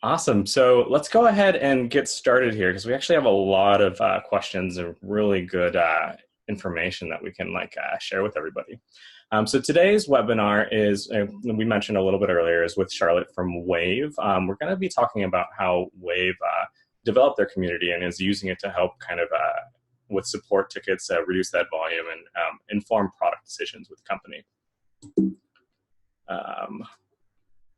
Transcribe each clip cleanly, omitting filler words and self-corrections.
Awesome. So let's go ahead and get started here because we actually have a lot of questions and really good information that we can share with everybody. So today's webinar is, we mentioned a little bit earlier, is with Charlotte from Wave. We're going to be talking about how Wave developed their community and is using it to help kind of with support tickets, reduce that volume and inform product decisions with the company.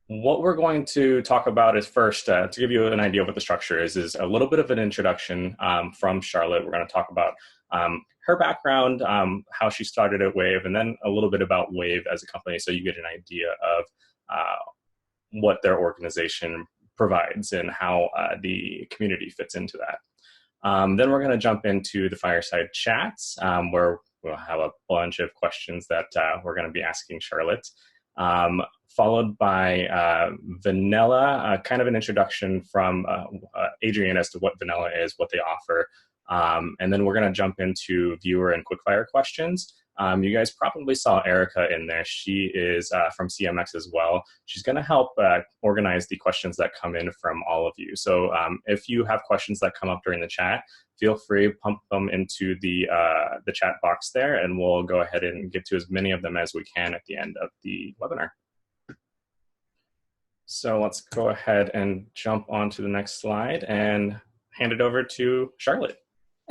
What we're going to talk about is first, to give you an idea of what the structure is a little bit of an introduction from Charlotte. We're going to talk about her background, how she started at Wave, and then a little bit about Wave as a company so you get an idea of what their organization provides and how the community fits into that. Then we're going to jump into the fireside chats where we'll have a bunch of questions that we're going to be asking Charlotte. Followed by Vanilla, kind of an introduction from Adrian as to what Vanilla is, what they offer. And then we're going to jump into viewer and Quickfire questions. You guys probably saw Erica in there. She is from CMX as well. She's going to help organize the questions that come in from all of you. So if you have questions that come up during the chat, feel free to pump them into the chat box there, and we'll go ahead and get to as many of them as we can at the end of the webinar. So let's go ahead and jump on to the next slide and hand it over to Charlotte.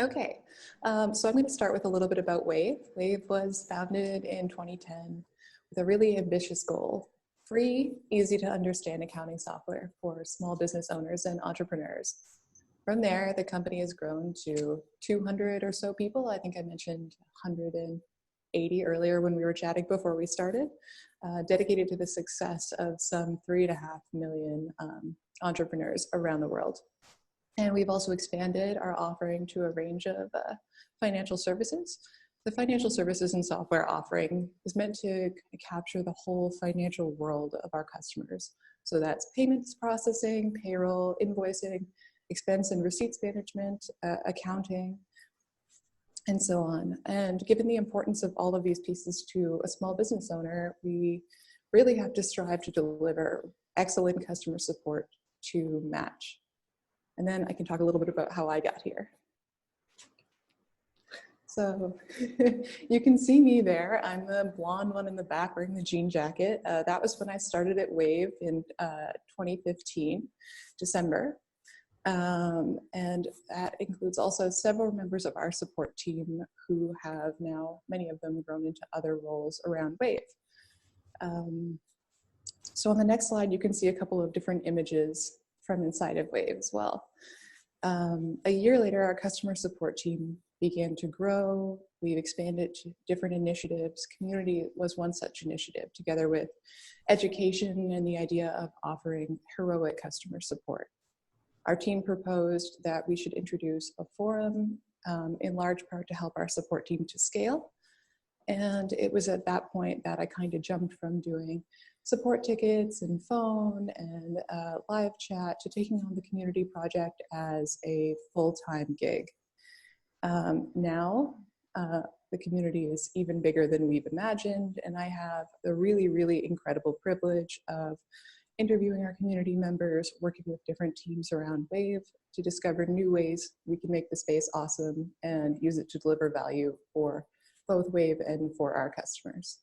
Okay, so I'm going to start with a little bit about Wave. Wave was founded in 2010 with a really ambitious goal: free, easy to understand accounting software for small business owners and entrepreneurs. From there, the company has grown to 200 or so people. I think I mentioned 180 earlier when we were chatting before we started, dedicated to the success of some 3.5 million entrepreneurs around the world. And we've also expanded our offering to a range of financial services. The financial services and software offering is meant to capture the whole financial world of our customers. So that's payments processing, payroll, invoicing, expense and receipts management, accounting, and so on. And given the importance of all of these pieces to a small business owner, we really have to strive to deliver excellent customer support to match. And then I can talk a little bit about how I got here. So you can see me there. I'm the blonde one in the back wearing the jean jacket. That was when I started at Wave in 2015, December. And that includes also several members of our support team who have now, many of them, grown into other roles around Wave. So on the next slide, you can see a couple of different images from inside of Wave as well. A year later, our customer support team began to grow. We've expanded to different initiatives. Community was one such initiative, together with education and the idea of offering heroic customer support. Our team proposed that we should introduce a forum, in large part to help our support team to scale. And it was at that point that I kind of jumped from doing support tickets and phone and live chat to taking on the community project as a full-time gig. Now, the community is even bigger than we've imagined, and I have the really, really incredible privilege of interviewing our community members, working with different teams around Wave to discover new ways we can make the space awesome and use it to deliver value for both Wave and for our customers.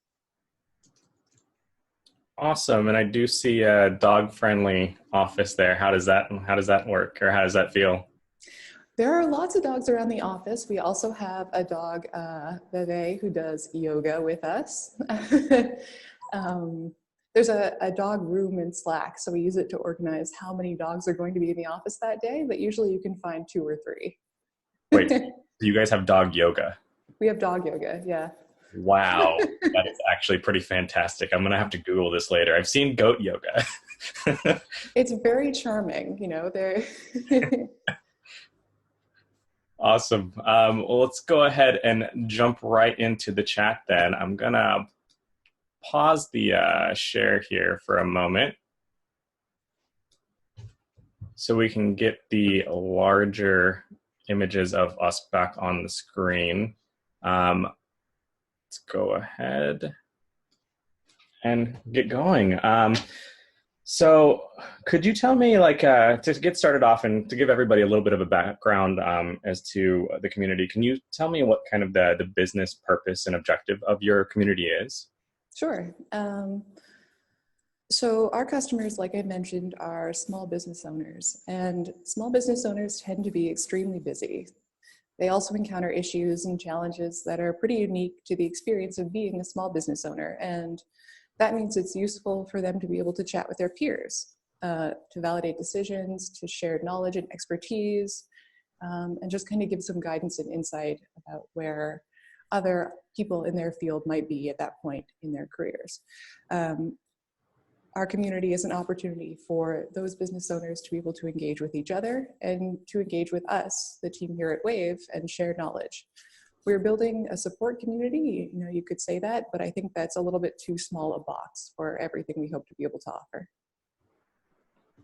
Awesome, and I do see a dog-friendly office there. How does that work, or how does that feel? There are lots of dogs around the office. We also have a dog, Bebe, who does yoga with us. There's a dog room in Slack, so we use it to organize how many dogs are going to be in the office that day, but usually you can find 2 or 3. Wait, do you guys have dog yoga? We have dog yoga, yeah. Wow, that is actually pretty fantastic. I'm going to have to Google this later. I've seen goat yoga. It's very charming, you know. They're Awesome. Well, let's go ahead and jump right into the chat then. I'm going to pause the share here for a moment so we can get the larger images of us back on the screen. Let's go ahead and get going. So, could you tell me, like, to get started off and to give everybody a little bit of a background as to the community, can you tell me what kind of the business purpose and objective of your community is? Sure. So our customers, like I mentioned, are small business owners, and small business owners tend to be extremely busy. They also encounter issues and challenges that are pretty unique to the experience of being a small business owner. And that means it's useful for them to be able to chat with their peers, to validate decisions, to share knowledge and expertise, and just kind of give some guidance and insight about where other people in their field might be at that point in their careers. Um, our community is an opportunity for those business owners to be able to engage with each other and to engage with us, the team here at Wave, and share knowledge. We're building a support community, you could say that, but I think that's a little bit too small a box for everything we hope to be able to offer.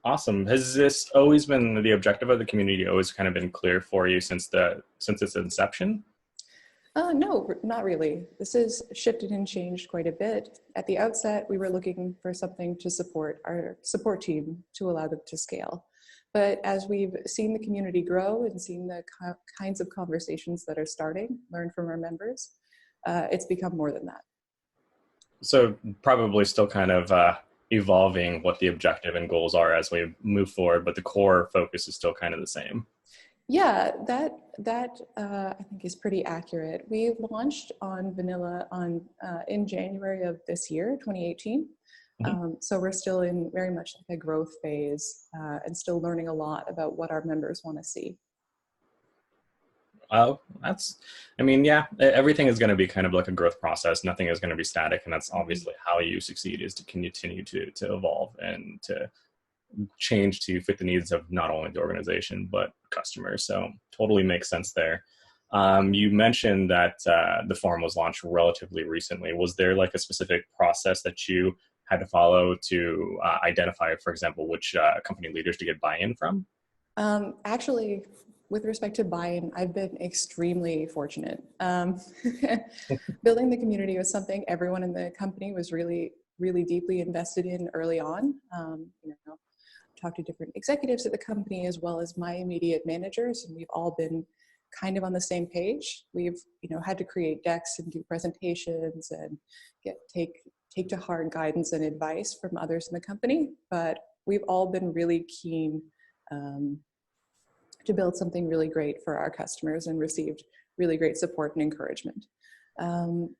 Awesome. Has this always been the objective of the community? Always kind of been clear for you since its inception? No, not really. This has shifted and changed quite a bit. At the outset, we were looking for something to support our support team to allow them to scale. But as we've seen the community grow and seen the kinds of conversations that are starting, learn from our members, it's become more than that. So probably still kind of evolving what the objective and goals are as we move forward, but the core focus is still kind of the same. Yeah, that I think is pretty accurate. We launched on vanilla in January of this year, 2018. Mhm. So we're still in very much like a growth phase and still learning a lot about what our members want to see. Oh, I mean, yeah, everything is going to be kind of like a growth process. Nothing is going to be static. And that's Mhm. obviously how you succeed is to continue to evolve and to change to fit the needs of not only the organization, but customers. So totally makes sense there. You mentioned that the forum was launched relatively recently. Was there like a specific process that you had to follow to identify, for example, which company leaders to get buy-in from? Actually, with respect to buy-in, I've been extremely fortunate. Building the community was something everyone in the company was really, really deeply invested in early on. Talked to different executives at the company as well as my immediate managers, and we've all been kind of on the same page. We've had to create decks and do presentations and take to heart guidance and advice from others in the company, but we've all been really keen um, to build something really great for our customers and received really great support and encouragement.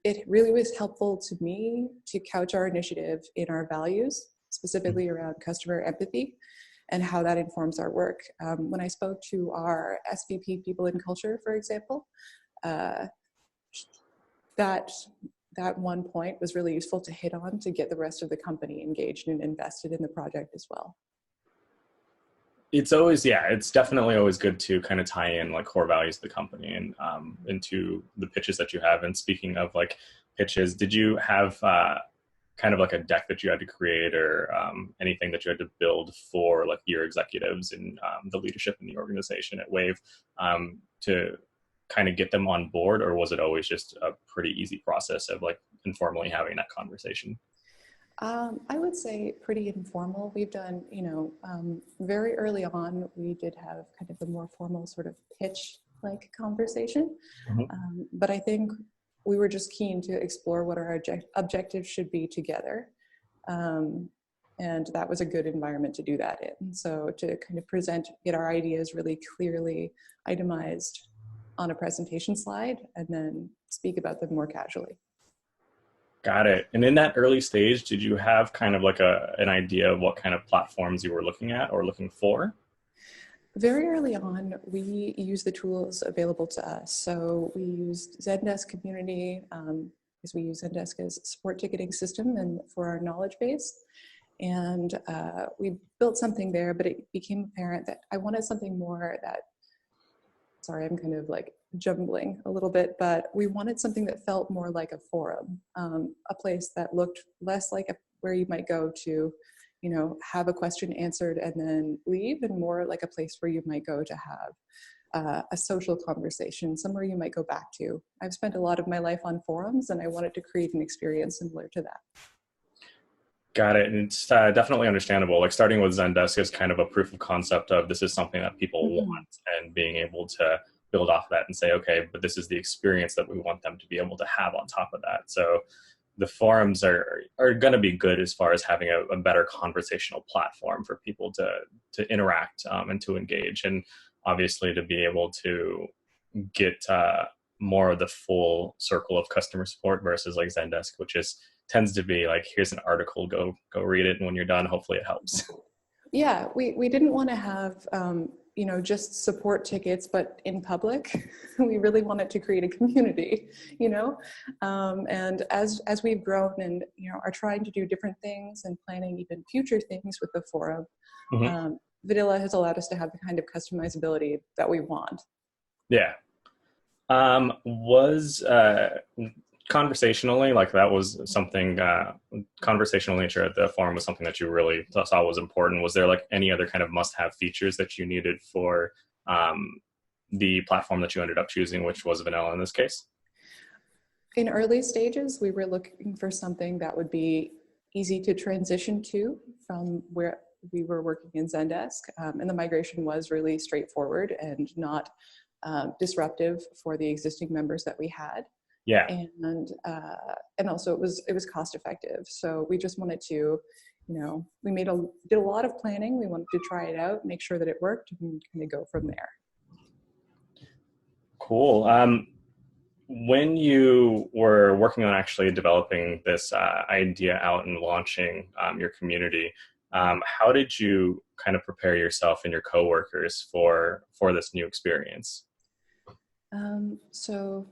It really was helpful to me to couch our initiative in our values, specifically around customer empathy and how that informs our work. When I spoke to our SVP people and culture, for example, uh, that that one point was really useful to hit on to get the rest of the company engaged and invested in the project as well. It's always, yeah, it's definitely always good to kind of tie in like core values of the company and into the pitches that you have. And speaking of like pitches, did you have kind of like a deck that you had to create or anything that you had to build for like your executives and the leadership in the organization at Wave to kind of get them on board? Or was it always just a pretty easy process of like informally having that conversation? I would say pretty informal. We've done, very early on, we did have kind of a more formal sort of pitch like conversation. Mhm. But I think we were just keen to explore what our objectives should be together. Um, and that was a good environment to do that in. So to kind of get our ideas really clearly itemized on a presentation slide and then speak about them more casually. Got it. And in that early stage, did you have kind of like an idea of what kind of platforms you were looking at or looking for? Very early on, we used the tools available to us. So we used Zendesk Community, because we use Zendesk as a support ticketing system and for our knowledge base. And we built something there, but it became apparent that I wanted something more that, sorry, I'm kind of like jumbling a little bit, but we wanted something that felt more like a forum, a place that looked less like where you might go to have a question answered and then leave, and more like a place where you might go to have a social conversation, somewhere you might go back to. I've spent a lot of my life on forums and I wanted to create an experience similar to that. Got it. And it's definitely understandable. Like starting with Zendesk is kind of a proof of concept of this is something that people Mhm. want, and being able to build off of that and say, okay, but this is the experience that we want them to be able to have on top of that. So the forums are going to be good as far as having a better conversational platform for people to interact and to engage, and obviously to be able to get more of the full circle of customer support versus like Zendesk, which is tends to be like, here's an article, go read it, and when you're done, hopefully it helps. Yeah, we didn't want to have just support tickets, but in public. We really wanted to create a community, and as we've grown and are trying to do different things and planning even future things with the forum, Hmm. Vanilla has allowed us to have the kind of customizability that we want. Yeah. Was conversationally, like that was something, conversational nature at the forum was something that you really saw was important. Was there like any other kind of must-have features that you needed for the platform that you ended up choosing, which was vanilla in this case? In early stages, we were looking for something that would be easy to transition to from where we were working in Zendesk. And the migration was really straightforward and not disruptive for the existing members that we had. Yeah. And also it was cost effective. So we just wanted to, we did a lot of planning. We wanted to try it out, make sure that it worked, and kind of go from there. Cool. When you were working on actually developing this idea out and launching your community, how did you kind of prepare yourself and your coworkers for this new experience? So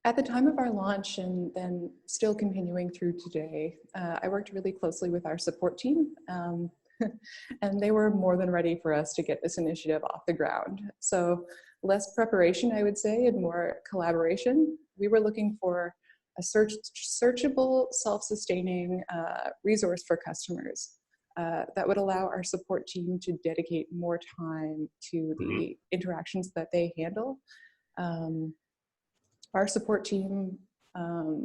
at the time of our launch, and then still continuing through today, I worked really closely with our support team, and they were more than ready for us to get this initiative off the ground. So less preparation, I would say, and more collaboration. We were looking for a searchable, self-sustaining resource for customers that would allow our support team to dedicate more time to Mhm. the interactions that they handle. Um, our support team, I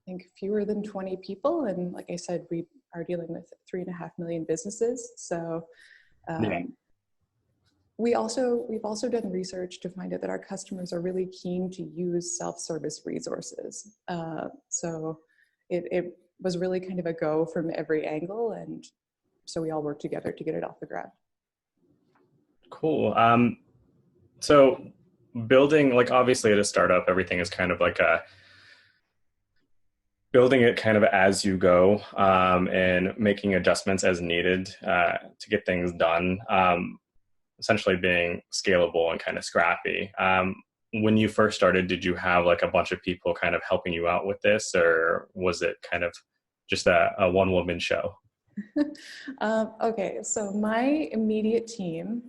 think fewer than 20 people. And like I said, we are dealing with 3.5 million businesses. So Yeah. um, we've also done research to find out that our customers are really keen to use self-service resources. So it was really kind of a go from every angle. And so we all worked together to get it off the ground. Cool. So building, like obviously at a startup, everything is kind of like a building it kind of as you go, and making adjustments as needed to get things done. Essentially being scalable and kind of scrappy. When you first started, did you have like a bunch of people kind of helping you out with this, or was it kind of just a one-woman show? Okay, so my immediate team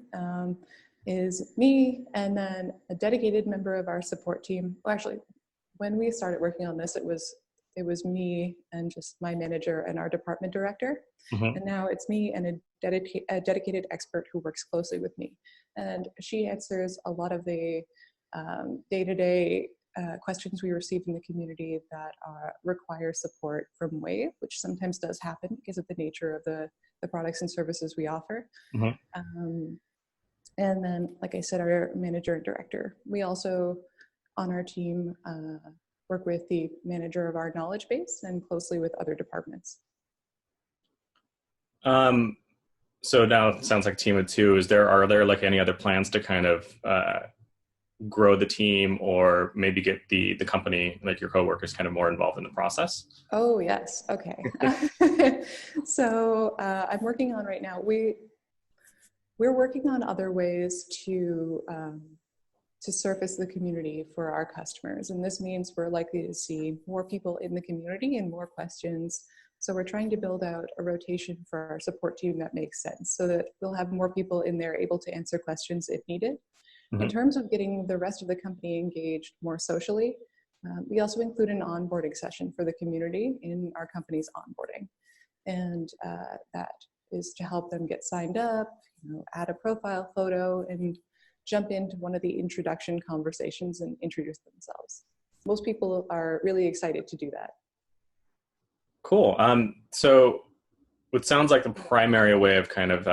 is me and then a dedicated member of our support team. Well, actually, when we started working on this, it was me and just my manager and our department director. Hmm. And now it's me and a dedicated expert who works closely with me. And she answers a lot of the day-to-day questions we receive in the community that require support from Wave, which sometimes does happen because of the nature of the products and services we offer. Hmm. Um, and then, like I said, our manager and director. We also, on our team, work with the manager of our knowledge base and closely with other departments. Um, so now it sounds like a team of two. Are there like any other plans to kind of grow the team, or maybe get the company, like your coworkers, kind of more involved in the process? Oh, yes. Okay. So I'm working on right now. We're working on other ways to surface the community for our customers. And this means we're likely to see more people in the community and more questions. So we're trying to build out a rotation for our support team that makes sense so that we'll have more people in there able to answer questions if needed. In Hmm. terms of getting the rest of the company engaged more socially, we also include an onboarding session for the community in our company's onboarding. And that is to help them get signed up, add a profile photo, and jump into one of the introduction conversations and introduce themselves. Most people are really excited to do that. Cool. So it sounds like the primary way of kind of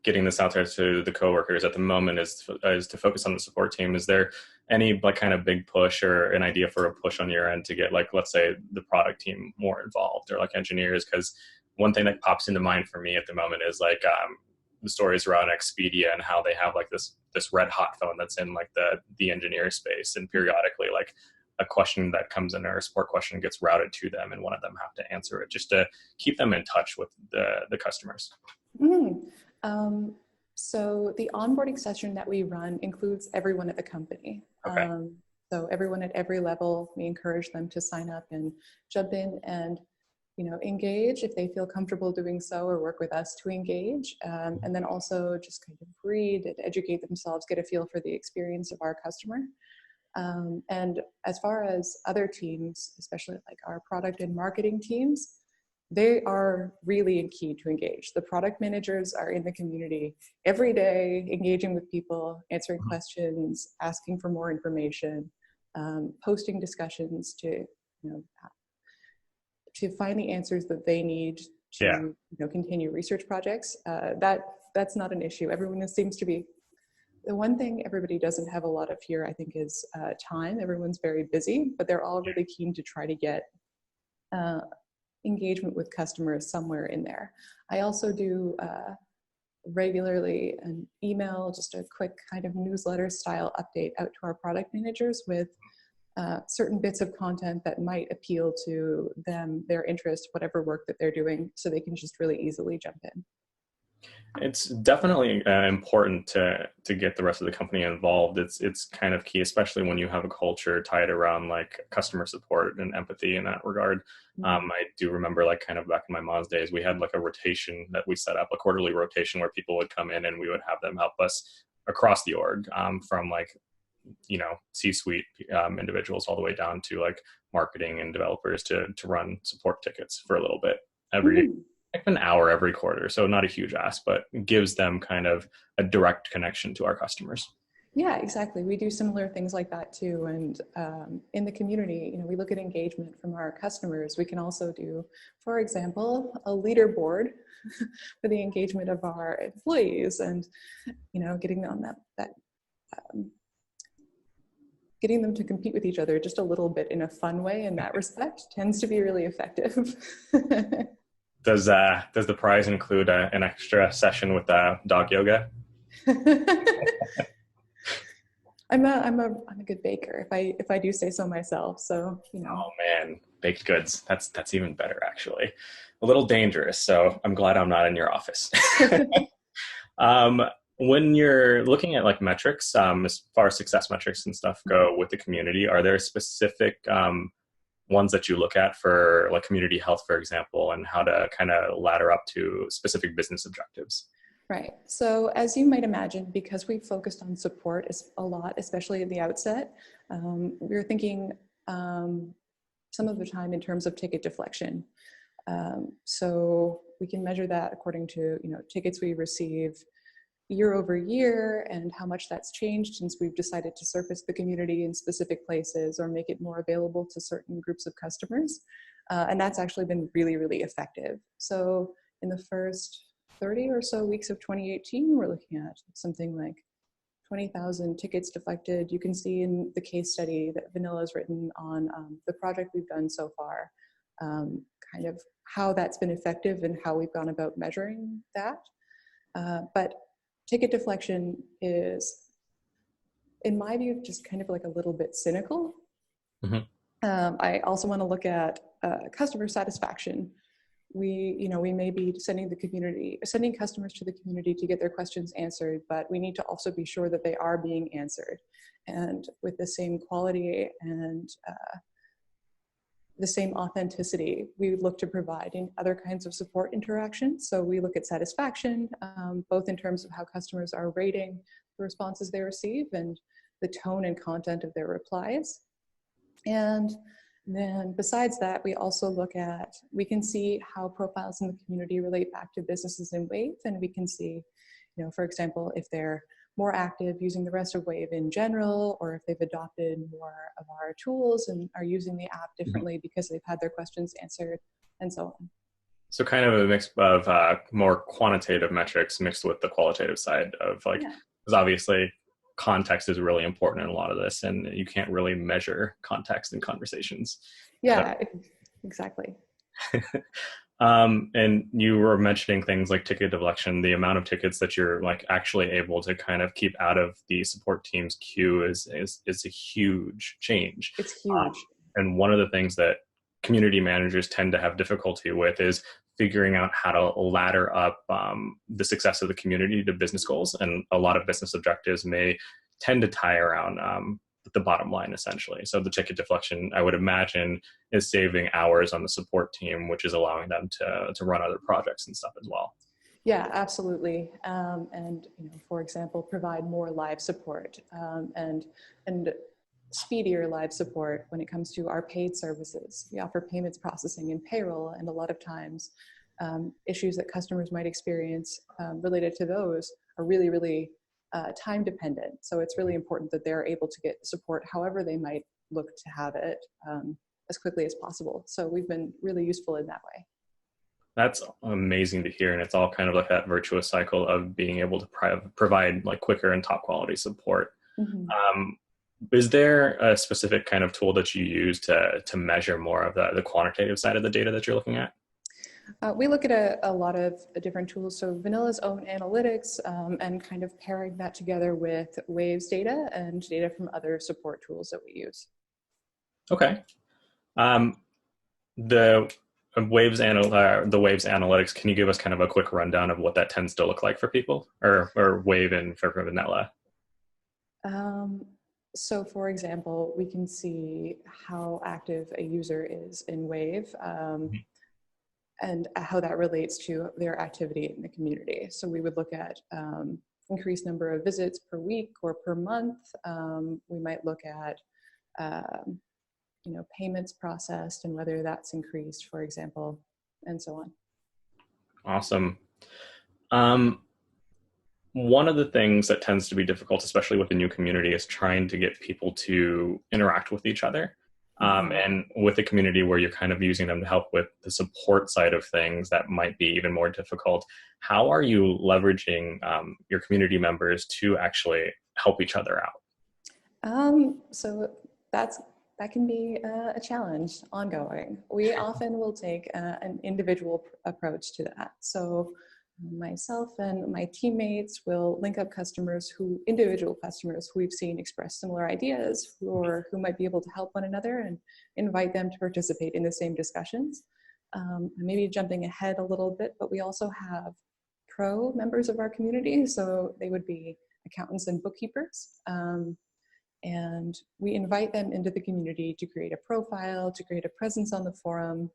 getting this out there to the coworkers at the moment is to focus on the support team. Is there any like kind of big push or an idea for a push on your end to get like, let's say, the product team more involved or like engineers? Because one thing that pops into mind for me at the moment is like the stories around Expedia and how they have like this red hot phone that's in like the engineer space, and periodically like a question that comes in or a support question gets routed to them and one of them have to answer it just to keep them in touch with the customers. Mm. So the onboarding session that we run includes everyone at the company. Okay. So everyone at every level, we encourage them to sign up and jump in and engage if they feel comfortable doing so, or work with us to engage. And then also just kind of read and educate themselves, get a feel for the experience of our customer. And as far as other teams, especially like our product and marketing teams, they are really key to engage. The product managers are in the community every day, engaging with people, answering questions, asking for more information, posting discussions to, to find the answers that they need to continue research projects. That's not an issue. Everyone seems to be. The one thing everybody doesn't have a lot of here, I think, is time. Everyone's very busy, but they're all really keen to try to get engagement with customers somewhere in there. I also do regularly an email, just a quick kind of newsletter style update out to our product managers with certain bits of content that might appeal to them, their interest, whatever work that they're doing, so they can just really easily jump in. It's definitely important to get the rest of the company involved. It's kind of key, especially when you have a culture tied around like customer support and empathy in that regard. I do remember like kind of back in my mom's days, we had like a rotation that we set up, a quarterly rotation where people would come in and we would have them help us across the org, from like, C-suite individuals all the way down to like marketing and developers to run support tickets for a little bit like an hour every quarter. So not a huge ask, but gives them kind of a direct connection to our customers. Yeah, exactly. We do similar things like that too. And in the community, we look at engagement from our customers. We can also do, for example, a leaderboard for the engagement of our employees, and getting them getting them to compete with each other just a little bit in a fun way. In that respect, tends to be really effective. Does the prize include an extra session with dog yoga? I'm a good baker, if I do say so myself. So Oh man, baked goods. That's even better actually. A little dangerous. So I'm glad I'm not in your office. When you're looking at like metrics, as far as success metrics and stuff go with the community, are there specific ones that you look at for like community health, for example, and how to kind of ladder up to specific business objectives? Right. So as you might imagine, because we focused on support a lot, especially at the outset, we were thinking some of the time in terms of ticket deflection. So we can measure that according to tickets we receive year over year and how much that's changed since we've decided to surface the community in specific places or make it more available to certain groups of customers. And that's actually been really, really effective. So in the first 30 or so weeks of 2018, we're looking at something like 20,000 tickets deflected. You can see in the case study that Vanilla's written on the project we've done so far, kind of how that's been effective and how we've gone about measuring that. But ticket deflection is, in my view, just kind of like a little bit cynical. I also want to look at customer satisfaction. We may be sending customers to the community to get their questions answered, but we need to also be sure that they are being answered and with the same quality and the same authenticity we would look to provide in other kinds of support interactions. So we look at satisfaction, both in terms of how customers are rating the responses they receive and the tone and content of their replies. And then besides that, we also we can see how profiles in the community relate back to businesses in Wave. And we can see, for example, if they're more active using the rest of Wave in general, or if they've adopted more of our tools and are using the app differently because they've had their questions answered. and so on. So kind of a mix of more quantitative metrics mixed with the qualitative side of like, Yeah. because obviously context is really important in a lot of this, and you can't really measure context in conversations. Yeah, exactly. And you were mentioning things like ticket deflection. The amount of tickets that you're like actually able to kind of keep out of the support team's queue is a huge change. It's huge. And one of the things that community managers tend to have difficulty with is figuring out how to ladder up the success of the community to business goals. And a lot of business objectives may tend to tie around the bottom line, essentially. So the ticket deflection, I would imagine, is saving hours on the support team, which is allowing them to run other projects and stuff as well. Yeah, absolutely. And for example, provide more live support and speedier live support when it comes to our paid services. We offer payments processing and payroll, and a lot of times issues that customers might experience related to those are really, really time dependent. So it's really important that they're able to get support however they might look to have it as quickly as possible. So we've been really useful in that way. That's amazing to hear. And it's all kind of like that virtuous cycle of being able to provide like quicker and top quality support. Mm-hmm. Is there a specific kind of tool that you use to measure more of the quantitative side of the data that you're looking at? We look at a lot of different tools. So Vanilla's own analytics and kind of pairing that together with Waves data and data from other support tools that we use. Okay. The Waves analytics, can you give us kind of a quick rundown of what that tends to look like for people, or Wave and for Vanilla? So for example, we can see how active a user is in Wave and how that relates to their activity in the community. So we would look at increased number of visits per week or per month. We might look at payments processed and whether that's increased, for example, and so on. Awesome. One of the things that tends to be difficult, especially with the new community, is trying to get people to interact with each other. And with a community where you're kind of using them to help with the support side of things, that might be even more difficult. How are you leveraging your community members to actually help each other out? So that can be a challenge ongoing. We often will take an individual approach to that. So myself and my teammates will link up individual customers who we've seen express similar ideas or who might be able to help one another and invite them to participate in the same discussions. Maybe jumping ahead a little bit, but we also have pro members of our community. So they would be accountants and bookkeepers. And we invite them into the community to create a profile, to create a presence on the forum.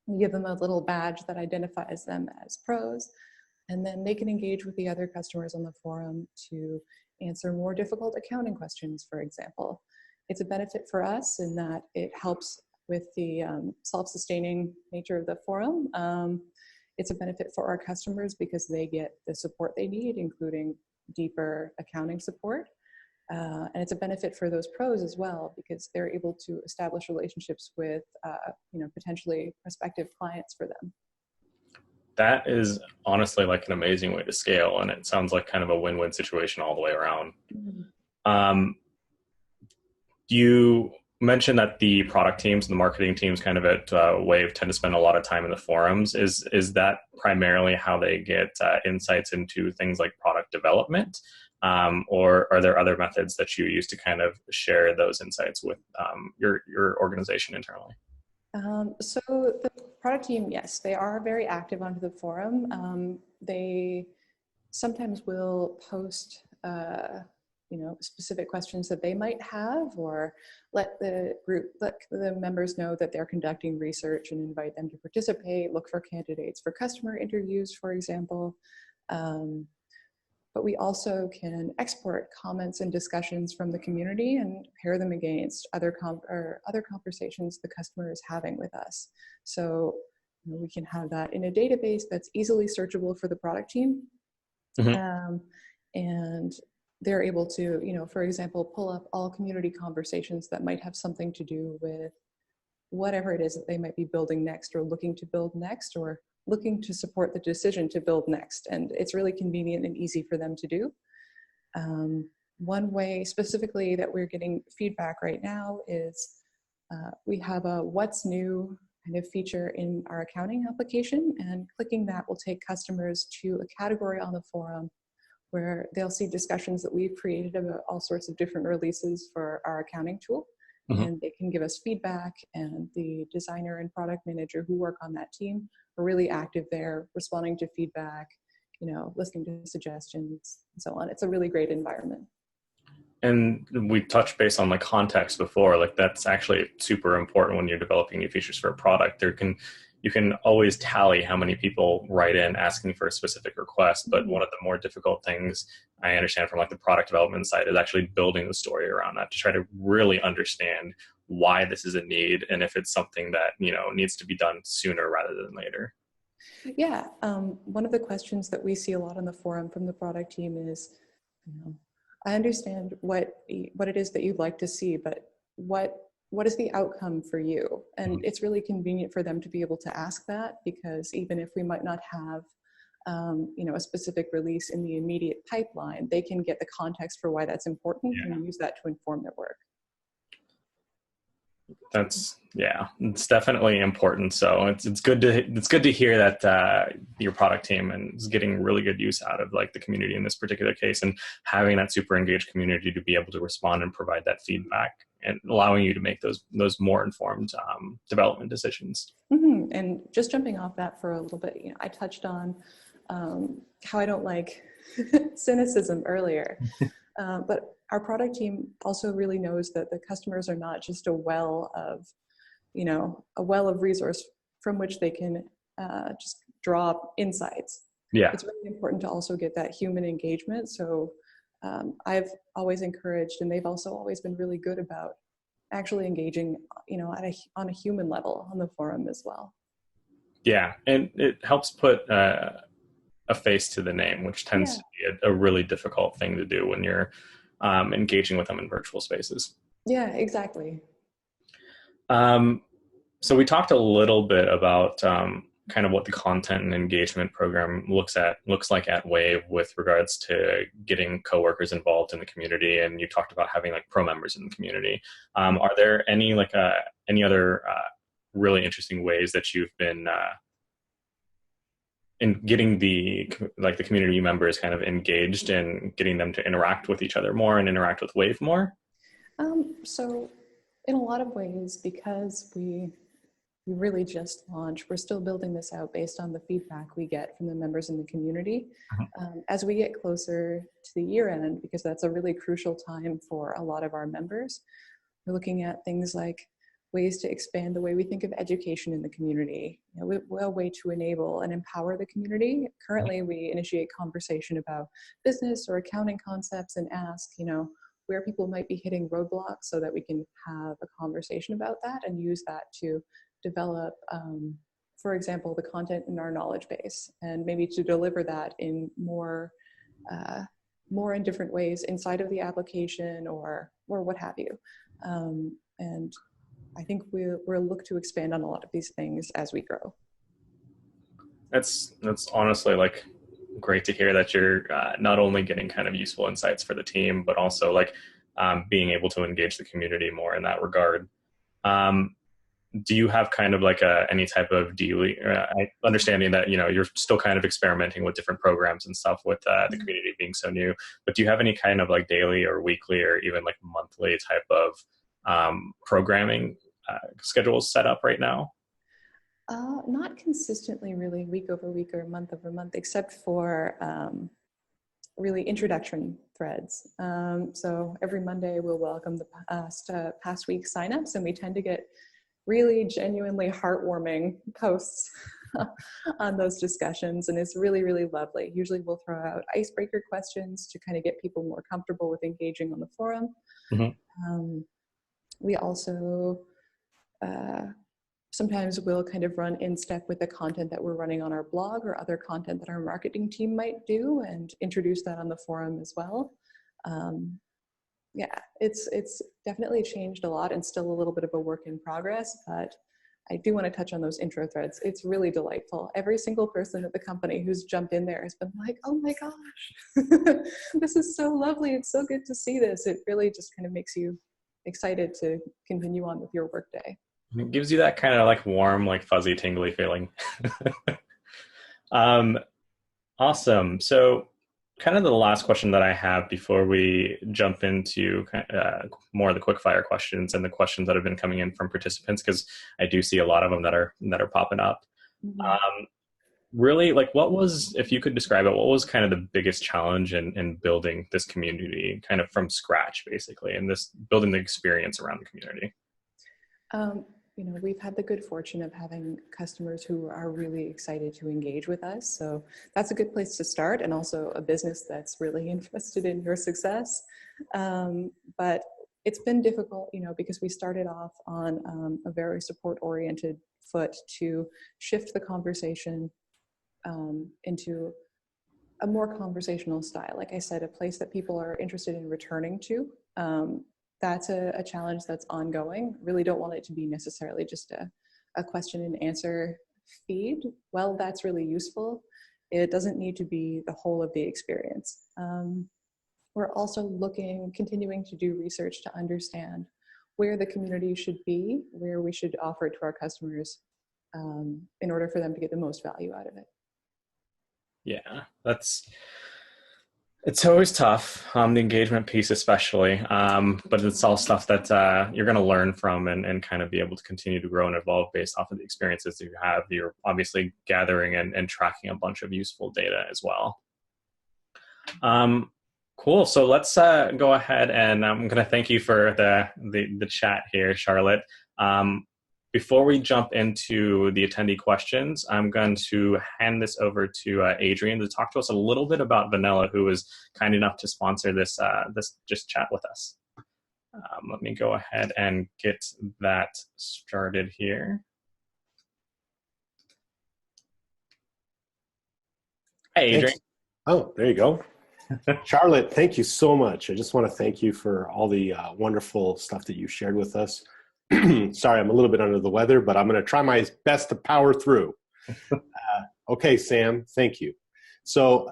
We give them a little badge that identifies them as pros, and then they can engage with the other customers on the forum to answer more difficult accounting questions, for example. It's a benefit for us in that it helps with the self-sustaining nature of the forum. It's a benefit for our customers because they get the support they need, including deeper accounting support. And it's a benefit for those pros as well because they're able to establish relationships with potentially prospective clients for them. That is honestly like an amazing way to scale, and it sounds like kind of a win-win situation all the way around. Mm-hmm. You mentioned that the product teams and the marketing teams kind of at Wave tend to spend a lot of time in the forums. Is that primarily how they get insights into things like product development? Or are there other methods that you use to kind of share those insights with your organization internally? So the product team, yes, they are very active onto the forum. They sometimes will post, specific questions that they might have, or let the members know that they're conducting research and invite them to participate, look for candidates for customer interviews, for example. But we also can export comments and discussions from the community and pair them against other conversations the customer is having with us. So we can have that in a database that's easily searchable for the product team. Mm-hmm. And they're able to, for example, pull up all community conversations that might have something to do with whatever it is that they might be building next or looking to build next or looking to support the decision to build next. And it's really convenient and easy for them to do. One way specifically that we're getting feedback right now is we have a what's new kind of feature in our accounting application, and clicking that will take customers to a category on the forum where they'll see discussions that we've created about all sorts of different releases for our accounting tool. Mm-hmm. And they can give us feedback, and the designer and product manager who work on that team are really active there, responding to feedback, listening to suggestions and so on. It's a really great environment. And we touched base on like context before, like that's actually super important when you're developing new features for a product. You can always tally how many people write in asking for a specific request, but one of the more difficult things I understand from like the product development side is actually building the story around that to try to really understand why this is a need and if it's something that, needs to be done sooner rather than later. Yeah. One of the questions that we see a lot on the forum from the product team is, I understand what it is that you'd like to see, but what is the outcome for you? And it's really convenient for them to be able to ask that, because even if we might not have, a specific release in the immediate pipeline, they can get the context for why that's important and use that to inform their work. It's definitely important. So it's good to hear that your product team is getting really good use out of like the community in this particular case, and having that super engaged community to be able to respond and provide that feedback and allowing you to make those more informed development decisions. Mm-hmm. And just jumping off that for a little bit, I touched on how I don't like cynicism earlier, but our product team also really knows that the customers are not just a well of resource from which they can just draw insights. Yeah. It's really important to also get that human engagement. So I've always encouraged, and they've also always been really good about actually engaging, on a human level on the forum as well. Yeah. And it helps put a face to the name, which tends to be a really difficult thing to do when you're engaging with them in virtual spaces. Yeah, exactly. So we talked a little bit about kind of what the content and engagement program looks like at Wave with regards to getting coworkers involved in the community, and you talked about having like pro members in the community. Are there any other really interesting ways that you've been in getting the community members kind of engaged and getting them to interact with each other more and interact with Wave more? So in a lot of ways, because we really just launched, we're still building this out based on the feedback we get from the members in the community. As we get closer to the year end, because that's a really crucial time for a lot of our members, we're looking at things like ways to expand the way we think of education in the community, a way to enable and empower the community. Currently, we initiate conversation about business or accounting concepts and ask, where people might be hitting roadblocks so that we can have a conversation about that and use that to develop, for example, the content in our knowledge base, and maybe to deliver that in more in different ways inside of the application or what have you. And I think we'll look to expand on a lot of these things as we grow. That's honestly like great to hear that you're not only getting kind of useful insights for the team, but also like being able to engage the community more in that regard. Do you have kind of like any type of daily understanding that, you're still kind of experimenting with different programs and stuff with the community being so new, but do you have any kind of like daily or weekly or even like monthly type of programming schedules set up right now? Not consistently, really, week over week or month over month, except for really introduction threads. So every Monday we'll welcome the past week signups, and we tend to get really genuinely heartwarming posts on those discussions, and it's really, really lovely. Usually we'll throw out icebreaker questions to kind of get people more comfortable with engaging on the forum. We also sometimes we'll kind of run in step with the content that we're running on our blog or other content that our marketing team might do and introduce that on the forum as well. Yeah, it's definitely changed a lot and still a little bit of a work in progress, but I do want to touch on those intro threads. It's really delightful. Every single person at the company who's jumped in there has been like, oh my gosh, this is so lovely. It's so good to see this. It really just kind of makes you excited to continue on with your workday. It gives you that kind of like warm, like fuzzy, tingly feeling. um, awesome. So kind of the last question that I have before we jump into more of the quickfire questions and the questions that have been coming in from participants, because I do see a lot of them that are popping up. Mm-hmm. Really, like, what was, if you could describe it, what was kind of the biggest challenge in building this community kind of from scratch, basically, and this building the experience around the community? We've had the good fortune of having customers who are really excited to engage with us. So that's a good place to start, and also a business that's really invested in your success. But it's been difficult, because we started off on a very support-oriented foot to shift the conversation into a more conversational style. Like I said, a place that people are interested in returning to. That's a challenge that's ongoing. Really don't want it to be necessarily just a question and answer feed. Well, that's really useful. It doesn't need to be the whole of the experience. We're also continuing to do research to understand where the community should be, where we should offer it to our customers in order for them to get the most value out of it. Yeah, it's always tough, the engagement piece especially, but it's all stuff that you're going to learn from and kind of be able to continue to grow and evolve based off of the experiences that you have. You're obviously gathering and tracking a bunch of useful data as well. Cool. So let's go ahead, and I'm going to thank you for the chat here, Charlotte. Before we jump into the attendee questions, I'm going to hand this over to Adrian to talk to us a little bit about Vanilla, who was kind enough to sponsor this just chat with us. Let me go ahead and get that started here. Hey, Adrian. Thanks. Oh, there you go. Charlotte, thank you so much. I just want to thank you for all the wonderful stuff that you shared with us. Sorry, I'm a little bit under the weather, but I'm going to try my best to power through. Okay, Sam, thank you. So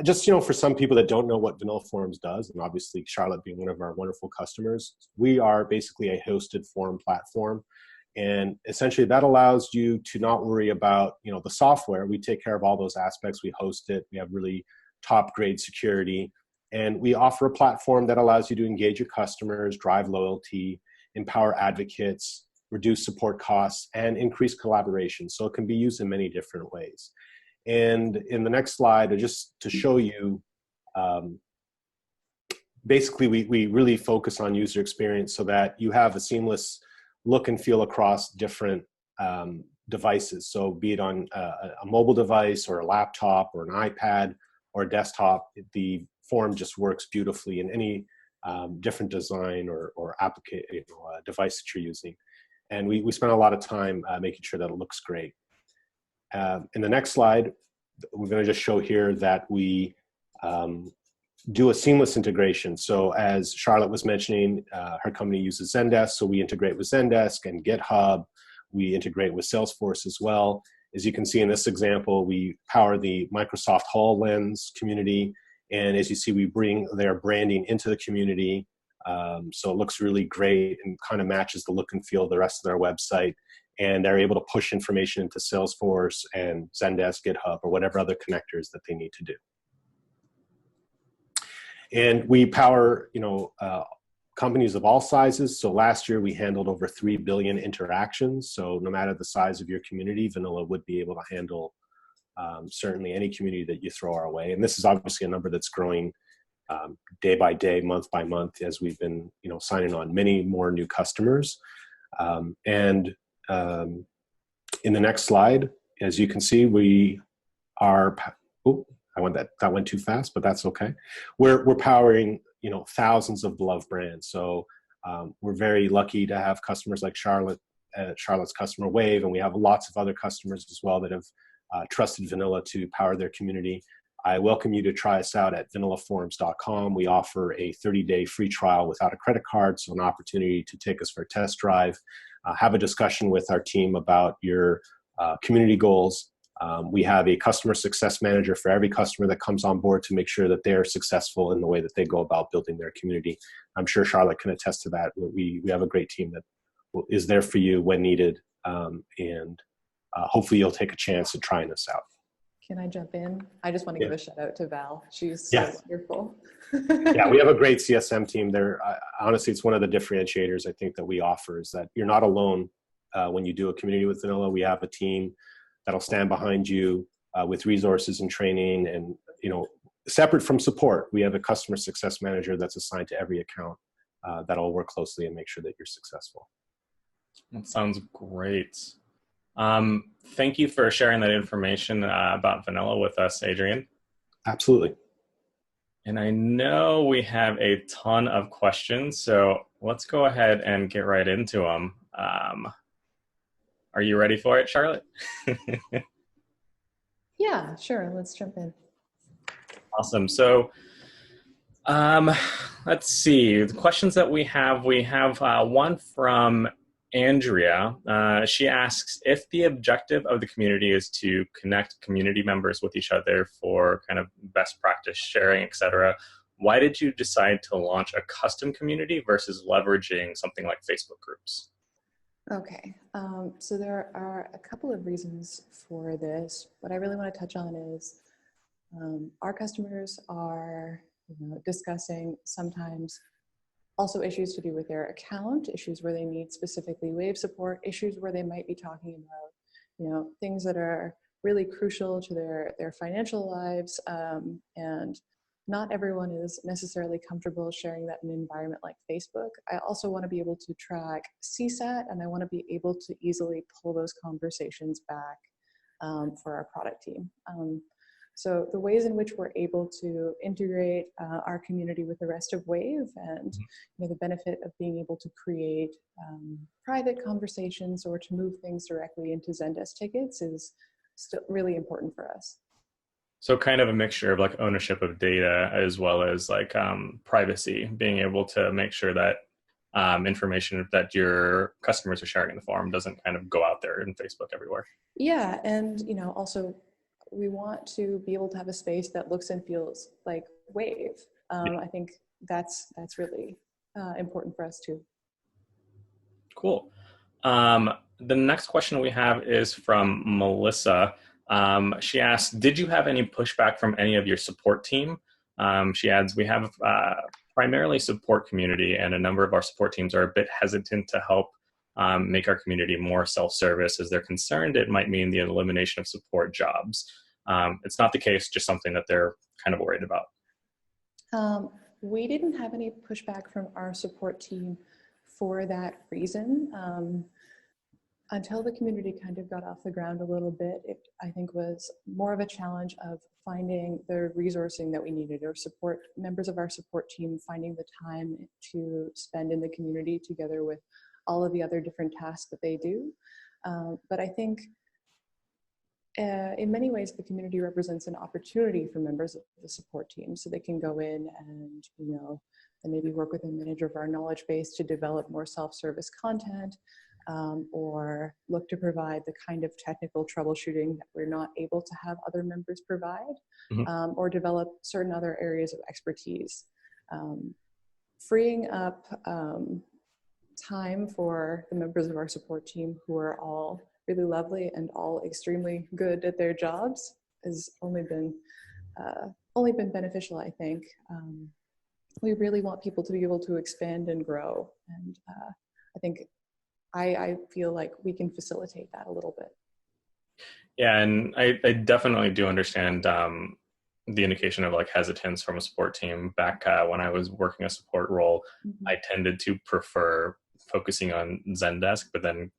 just, for some people that don't know what Vanilla Forums does, and obviously Charlotte being one of our wonderful customers, we are basically a hosted forum platform. And essentially that allows you to not worry about, the software. We take care of all those aspects. We host it. We have really top grade security. And we offer a platform that allows you to engage your customers, drive loyalty, empower advocates, reduce support costs, and increase collaboration. So it can be used in many different ways. And in the next slide, just to show you, basically we really focus on user experience so that you have a seamless look and feel across different devices. So be it on a mobile device or a laptop or an iPad or a desktop, the forum just works beautifully in any different design or device that you're using. And we spend a lot of time making sure that it looks great. In the next slide, we're going to just show here that we do a seamless integration. So as Charlotte was mentioning, her company uses Zendesk, so we integrate with Zendesk and GitHub. We integrate with Salesforce as well. As you can see in this example, we power the Microsoft HoloLens community. And as you see, we bring their branding into the community. So it looks really great and kind of matches the look and feel of the rest of their website. And they're able to push information into Salesforce and Zendesk, GitHub, or whatever other connectors that they need to do. And we power, companies of all sizes. So last year we handled over 3 billion interactions. So no matter the size of your community, Vanilla would be able to handle certainly any community that you throw our way. And this is obviously a number that's growing day by day, month by month, as we've been, signing on many more new customers. In the next slide, as you can see, we are, that went too fast, but that's okay. We're powering, thousands of beloved brands. So we're very lucky to have customers like Charlotte's customer Wave, and we have lots of other customers as well that have trusted Vanilla to power their community. I welcome you to try us out at vanillaforms.com. We offer a 30-day free trial without a credit card, so an opportunity to take us for a test drive, have a discussion with our team about your community goals. We have a customer success manager for every customer that comes on board to make sure that they're successful in the way that they go about building their community. I'm sure Charlotte can attest to that. We have a great team that is there for you when needed, and hopefully you'll take a chance at trying this out. Can I jump in? I just want to give a shout out to Val. She's so wonderful. Yeah, we have a great CSM team there. Honestly, it's one of the differentiators I think that we offer is that you're not alone when you do a community with Vanilla. We have a team that'll stand behind you with resources and training, and separate from support, we have a customer success manager that's assigned to every account that'll work closely and make sure that you're successful. That sounds great. Thank you for sharing that information about Vanilla with us, Adrian. Absolutely. And I know we have a ton of questions, so let's go ahead and get right into them. Are you ready for it, Charlotte? Yeah, sure. Let's jump in. Awesome. So let's see. The questions that we have one from Andrea. She asks, if the objective of the community is to connect community members with each other for kind of best practice sharing, etc., why did you decide to launch a custom community versus leveraging something like Facebook groups? Okay, so there are a couple of reasons for this. What I really want to touch on is our customers are discussing sometimes also issues to do with their account, issues where they need specifically Wave support, issues where they might be talking about things that are really crucial to their financial lives, and not everyone is necessarily comfortable sharing that in an environment like Facebook. I also want to be able to track CSAT, and I want to be able to easily pull those conversations back for our product team. So the ways in which we're able to integrate our community with the rest of Wave, and the benefit of being able to create private conversations or to move things directly into Zendesk tickets is still really important for us. So kind of a mixture of like ownership of data as well as like privacy, being able to make sure that information that your customers are sharing in the forum doesn't kind of go out there in Facebook everywhere. Yeah, and also we want to be able to have a space that looks and feels like Wave. I think that's really important for us too. Cool. The next question we have is from Melissa. She asks, did you have any pushback from any of your support team? She adds, we have primarily support community, and a number of our support teams are a bit hesitant to help make our community more self-service, as they're concerned it might mean the elimination of support jobs. It's not the case, just something that they're kind of worried about. We didn't have any pushback from our support team for that reason. Until the community kind of got off the ground a little bit, it, I think, was more of a challenge of finding the resourcing that we needed, or members of our support team finding the time to spend in the community together with all of the other different tasks that they do. But I think in many ways, the community represents an opportunity for members of the support team, so they can go in and, and maybe work with a manager of our knowledge base to develop more self-service content, or look to provide the kind of technical troubleshooting that we're not able to have other members provide, or develop certain other areas of expertise. Freeing up time for the members of our support team, who are all really lovely and all extremely good at their jobs, has only been beneficial, I think. We really want people to be able to expand and grow, and I think I feel like we can facilitate that a little bit. Yeah, and I definitely do understand the indication of like hesitance from a support team. Back when I was working a support role, I tended to prefer focusing on Zendesk, but then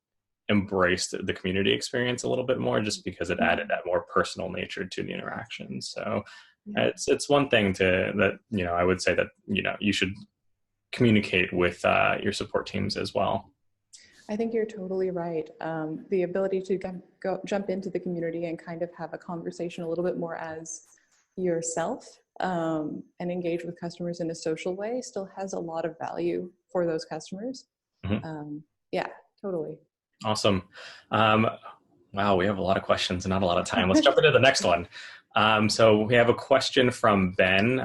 embraced the community experience a little bit more, just because it added that more personal nature to the interaction. So it's one thing that I would say that you should communicate with your support teams as well. I think you're totally right. The ability to jump into the community and kind of have a conversation a little bit more as yourself and engage with customers in a social way still has a lot of value for those customers. Yeah, totally. Awesome. Wow, we have a lot of questions and not a lot of time. Let's jump into the next one. So we have a question from Ben.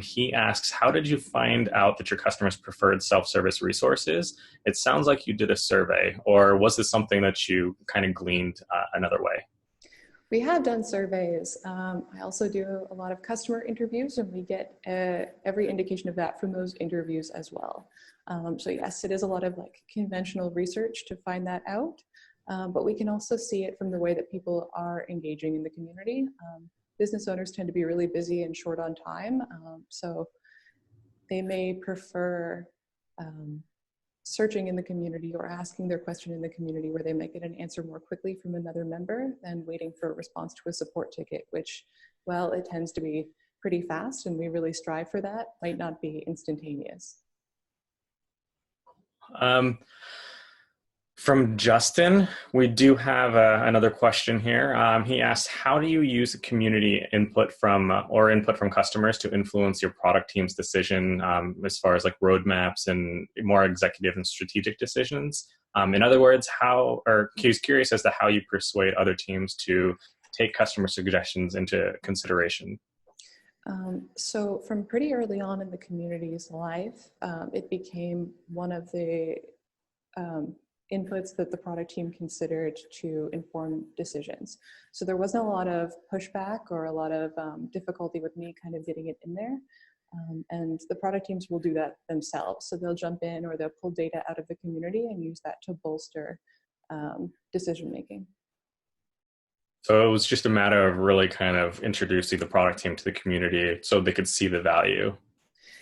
He asks, how did you find out that your customers preferred self-service resources? It sounds like you did a survey, or was this something that you kind of gleaned another way? We have done surveys. I also do a lot of customer interviews, and we get every indication of that from those interviews as well. So yes, it is a lot of like conventional research to find that out, but we can also see it from the way that people are engaging in the community. Business owners tend to be really busy and short on time, so they may prefer searching in the community or asking their question in the community where they might get an answer more quickly from another member than waiting for a response to a support ticket, which, well, it tends to be pretty fast and we really strive for that, might not be instantaneous. From Justin, we do have another question here. He asks, how do you use community input from customers to influence your product team's decision as far as like roadmaps and more executive and strategic decisions? In other words, he's curious as to how you persuade other teams to take customer suggestions into consideration. So from pretty early on in the community's life, it became one of the inputs that the product team considered to inform decisions. So there wasn't a lot of pushback or a lot of difficulty with me kind of getting it in there. And the product teams will do that themselves. So they'll jump in or they'll pull data out of the community and use that to bolster decision making. So it was just a matter of really kind of introducing the product team to the community so they could see the value.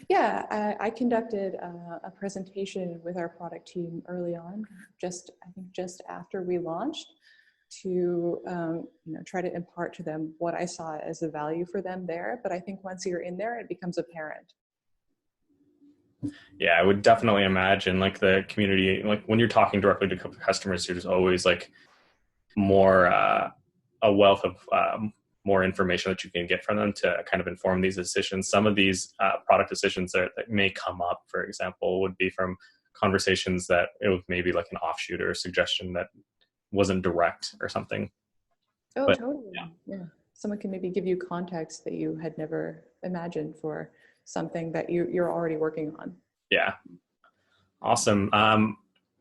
Yeah, I conducted a presentation with our product team early on, I think just after we launched, to try to impart to them what I saw as a value for them there. But I think once you're in there, it becomes apparent. Yeah, I would definitely imagine like the community, like when you're talking directly to customers, there's always like more a wealth of more information that you can get from them to kind of inform these decisions. Some of these product decisions that may come up, for example, would be from conversations that it was maybe like an offshoot or a suggestion that wasn't direct or something. Oh, but, totally. Yeah. Someone can maybe give you context that you had never imagined for something that you're already working on. Yeah. Awesome.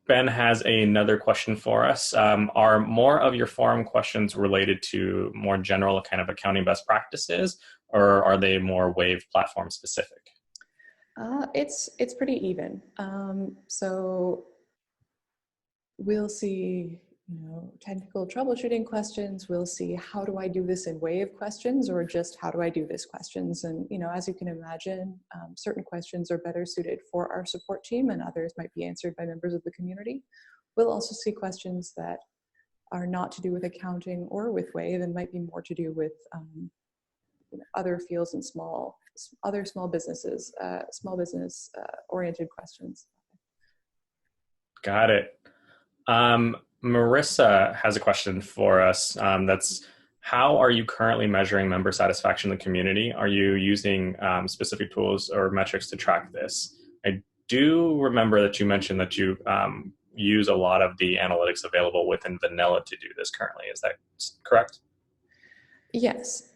Ben has another question for us. Are more of your forum questions related to more general kind of accounting best practices, or are they more Wave platform specific? It's pretty even. So we'll see, technical troubleshooting questions. We'll see, how do I do this in Wave questions, or just how do I do this questions? And, as you can imagine, certain questions are better suited for our support team and others might be answered by members of the community. We'll also see questions that are not to do with accounting or with Wave and might be more to do with other fields and small businesses, small business oriented questions. Got it. Marissa has a question for us. That's, how are you currently measuring member satisfaction in the community? Are you using specific tools or metrics to track this? I do remember that you mentioned that you use a lot of the analytics available within Vanilla to do this currently. Is that correct? Yes.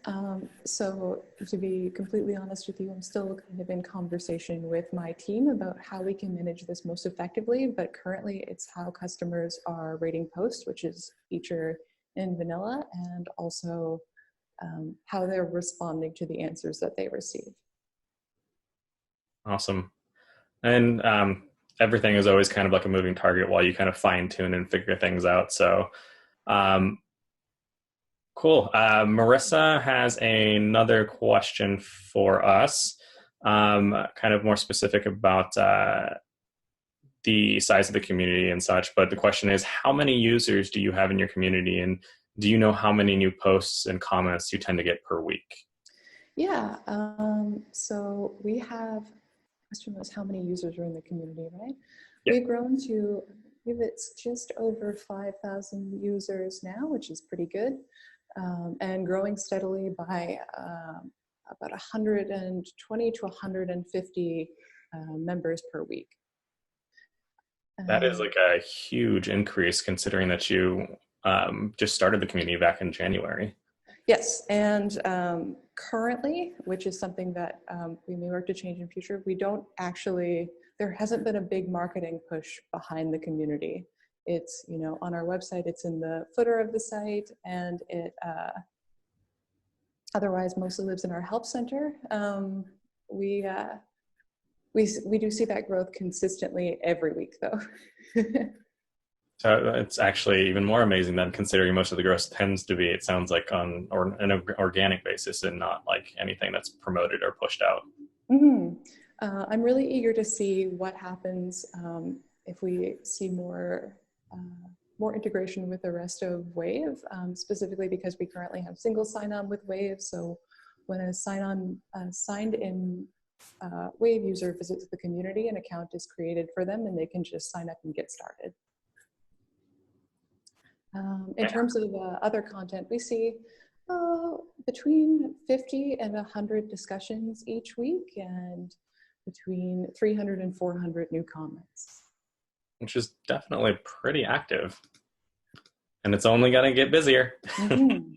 So to be completely honest with you, I'm still kind of in conversation with my team about how we can manage this most effectively, but currently it's how customers are rating posts, which is feature in Vanilla, and also how they're responding to the answers that they receive. Awesome. And everything is always kind of like a moving target while you kind of fine tune and figure things out. So cool. Marissa has another question for us, kind of more specific about the size of the community and such. But the question is, how many users do you have in your community? And do you know how many new posts and comments you tend to get per week? Yeah. So we have, the question was how many users are in the community, right? Yep. We've grown to, it's just over 5,000 users now, which is pretty good. And growing steadily by about 120 to 150 members per week. That is like a huge increase considering that you just started the community back in January. Yes, and currently, which is something that we may work to change in future, we don't actually, there hasn't been a big marketing push behind the community. It's, you know, on our website, it's in the footer of the site, and it otherwise mostly lives in our help center. We do see that growth consistently every week, though. So it's actually even more amazing than considering most of the growth tends to be, it sounds like, on an organic basis and not like anything that's promoted or pushed out. Mm-hmm. I'm really eager to see what happens if we see more integration with the rest of Wave, specifically because we currently have single sign-on with Wave. So when a signed-in Wave user visits the community, an account is created for them and they can just sign up and get started. In terms of other content, we see between 50 and 100 discussions each week and between 300 and 400 new comments. Which is definitely pretty active. And it's only going to get busier. Mm-hmm.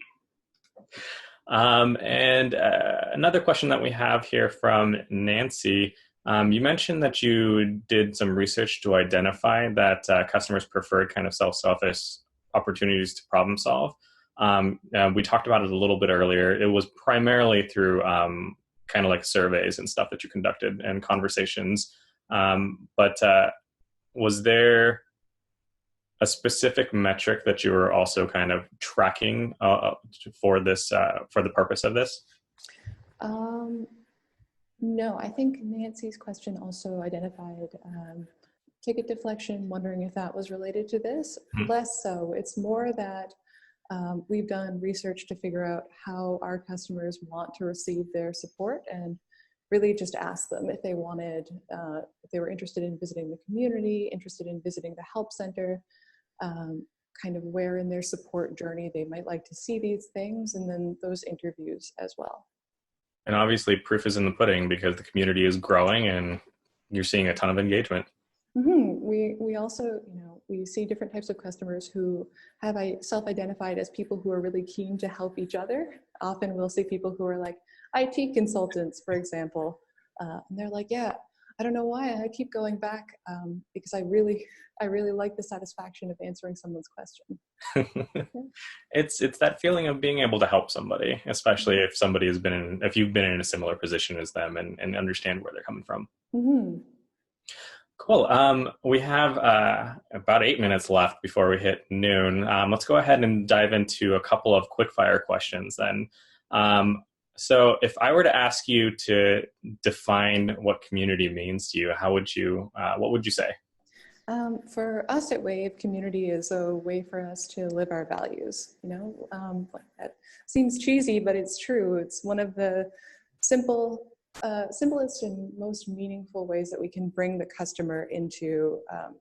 And another question that we have here from Nancy. You mentioned that you did some research to identify that customers preferred kind of self-service opportunities to problem solve. We talked about it a little bit earlier. It was primarily through kind of like surveys and stuff that you conducted and conversations. But was there a specific metric that you were also kind of tracking for this, for the purpose of this? No, I think Nancy's question also identified ticket deflection, wondering if that was related to this. Mm-hmm. Less so. It's more that we've done research to figure out how our customers want to receive their support, and really just ask them if they wanted, if they were interested in visiting the community, interested in visiting the help center, kind of where in their support journey they might like to see these things, and then those interviews as well. And obviously proof is in the pudding because the community is growing and you're seeing a ton of engagement. Mm-hmm. We also, you know, we see different types of customers who have self-identified as people who are really keen to help each other. Often we'll see people who are like IT consultants, for example, and they're like, yeah, I don't know why I keep going back because I really like the satisfaction of answering someone's question. It's that feeling of being able to help somebody, especially if somebody has been in, if you've been in a similar position as them and understand where they're coming from. Mm-hmm. Cool. We have about 8 minutes left before we hit noon. Let's go ahead and dive into a couple of quickfire questions then. So if I were to ask you to define what community means to you, how would you, what would you say? For us at Wave, community is a way for us to live our values. You know, that seems cheesy, but it's true. It's one of the simplest and most meaningful ways that we can bring the customer into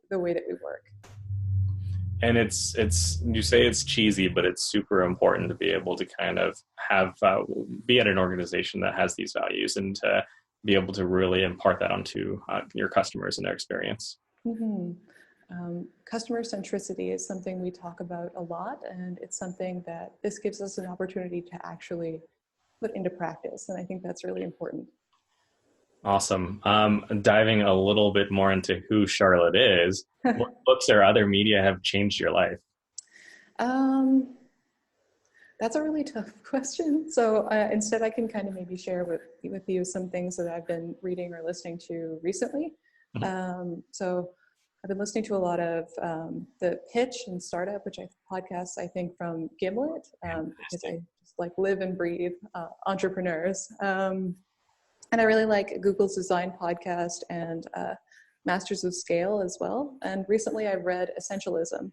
the way that we work. And it's you say it's cheesy, but it's super important to be able to kind of have be at an organization that has these values and to be able to really impart that onto your customers and their experience. Mm-hmm. Customer centricity is something we talk about a lot, and it's something that this gives us an opportunity to actually put into practice, and I think that's really important. Awesome. Diving a little bit more into who Charlotte is, what books or other media have changed your life? That's a really tough question. So instead I can kind of maybe share with you some things that I've been reading or listening to recently. Mm-hmm. So I've been listening to a lot of the Pitch and Startup, which podcasts, I think, from Gimlet, because I just like live and breathe entrepreneurs. And I really like Google's Design podcast and Masters of Scale as well. And recently I read Essentialism,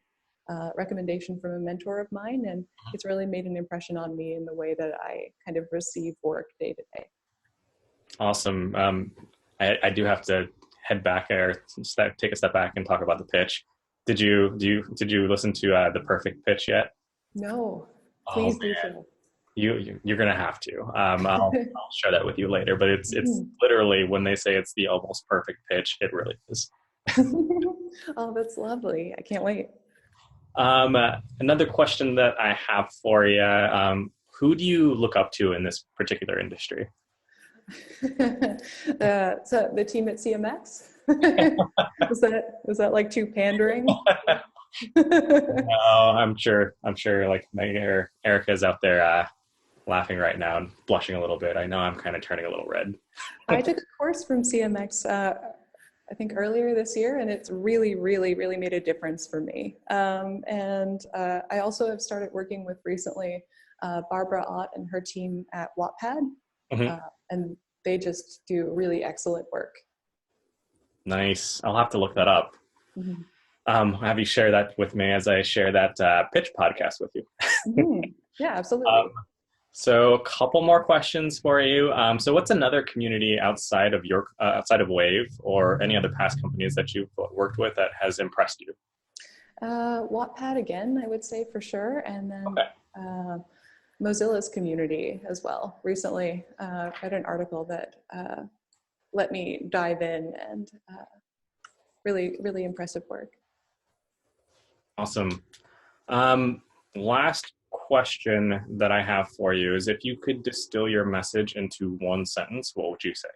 recommendation from a mentor of mine, and it's really made an impression on me in the way that I kind of receive work day to day. Awesome. I do have to head back there, take a step back and talk about the Pitch. Did you listen to The Perfect Pitch yet? No, please do so. You're gonna have to. I'll share that with you later. But it's literally when they say it's the almost perfect pitch, it really is. Oh, that's lovely. I can't wait. Another question that I have for you: who do you look up to in this particular industry? So the team at CMX. Was that like too pandering? No, I'm sure. Like Erica is out there laughing right now and blushing a little bit. I know I'm kind of turning a little red. I took a course from CMX, I think earlier this year, and it's really, really, really made a difference for me. I also have started working with recently Barbara Ott and her team at Wattpad, Mhm. and they just do really excellent work. Nice. I'll have to look that up. Mm-hmm. Have you share that with me as I share that pitch podcast with you? Mm-hmm. Yeah, absolutely. So a couple more questions for you. So what's another community outside of outside of Wave or any other past companies that you've worked with that has impressed you? Wattpad again, I would say for sure. And then Okay. Mozilla's community as well. Recently, read an article that let me dive in, and really, really impressive work. Awesome. Last question that I have for you is if you could distill your message into one sentence, what would you say?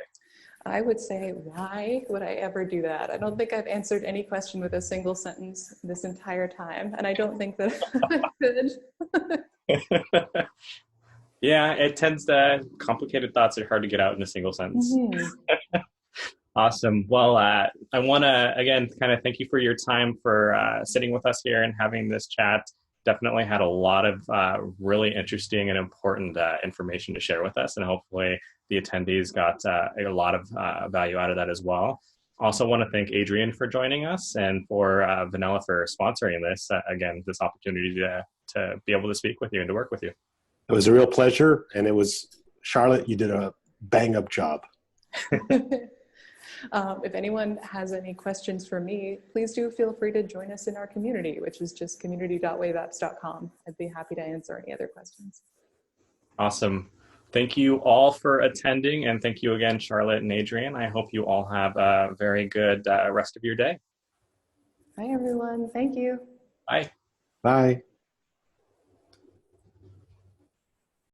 I would say, why would I ever do that? I don't think I've answered any question with a single sentence this entire time, and I don't think that I could. Yeah, it tends to, complicated thoughts are hard to get out in a single sentence. Mm-hmm. Awesome. Well, I want to, again, kind of thank you for your time for sitting with us here and having this chat. Definitely had a lot of really interesting and important information to share with us, and hopefully the attendees got a lot of value out of that as well. Also want to thank Adrian for joining us and for Vanilla for sponsoring this, again, this opportunity to be able to speak with you and to work with you. It was a real pleasure, and it was, Charlotte, you did a bang-up job. If anyone has any questions for me, please do feel free to join us in our community, which is just community.waveapps.com. I'd be happy to answer any other questions. Awesome. Thank you all for attending, and thank you again, Charlotte and Adrian. I hope you all have a very good rest of your day. Hi, everyone. Thank you. Bye. Bye.